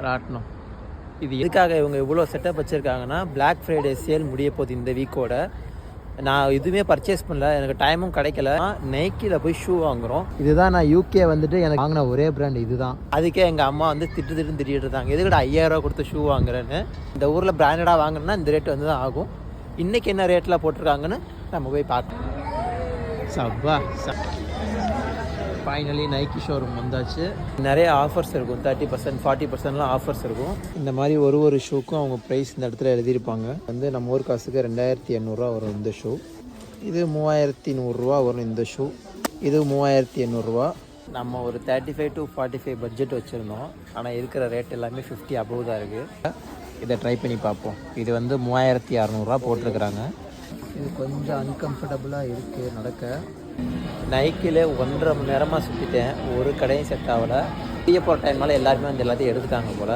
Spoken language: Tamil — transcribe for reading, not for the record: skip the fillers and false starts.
ராட்டணும். இது எதுக்காக இவங்க இவ்வளோ செட்டப் வச்சுருக்காங்கன்னா, பிளாக் ஃப்ரைடே சேல் முடிய போகுது இந்த வீக்கோட. நான் எதுவுமே பர்ச்சேஸ் பண்ணல, எனக்கு டைமும் கிடைக்கல. நைக்கியில் போய் ஷூ வாங்குகிறோம். இதுதான் நான் யூகே வந்துட்டு எனக்கு வாங்கின ஒரே பிராண்ட் இதுதான். அதுக்கே எங்கள் அம்மா வந்து திட்டிட்டு இருந்தாங்க, எதுக்கிட்ட 5000 ரூபா கொடுத்து ஷூ வாங்குறேன்னு. இந்த ஊரில் பிராண்டடாக வாங்கினா இந்த ரேட் வந்து தான் ஆகும். இன்றைக்கி என்ன ரேட்டில் போட்டிருக்காங்கன்னு நம்ம போய் பார்க்கலாம். சப்பா ஃபைனலி நைக்கி ஷோரூம் வந்தாச்சு. நிறைய ஆஃபர்ஸ் இருக்கும், 30%, 40%லாம் ஆஃபர்ஸ் இருக்கும். இந்த மாதிரி ஒரு ஷூக்கும் அவங்க ப்ரைஸ் இந்த இடத்துல எழுதியிருப்பாங்க. வந்து நம்ம ஊர் காசுக்கு 2800 வரும் இந்த ஷூ. இது 3100 வரும் இந்த ஷூ. இது 3800. நம்ம ஒரு 35 to 45 பட்ஜெட் வச்சுருந்தோம். ஆனால் இருக்கிற ரேட் எல்லாமே 50 above தான் இருக்குது. இதை ட்ரை பண்ணி பார்ப்போம். இது வந்து 3600 போட்டிருக்கிறாங்க. இது கொஞ்சம் அன்கம்ஃபர்டபுளாக இருக்குது நடக்க. நைக்கில் 1.5 மணி நேரமாக சுற்றிட்டேன், ஒரு கடையும் செட் ஆகலை. வெளியே போகிற டைம்னால எல்லாருமே வந்து எல்லாத்தையும் எடுத்துட்டாங்க போல்.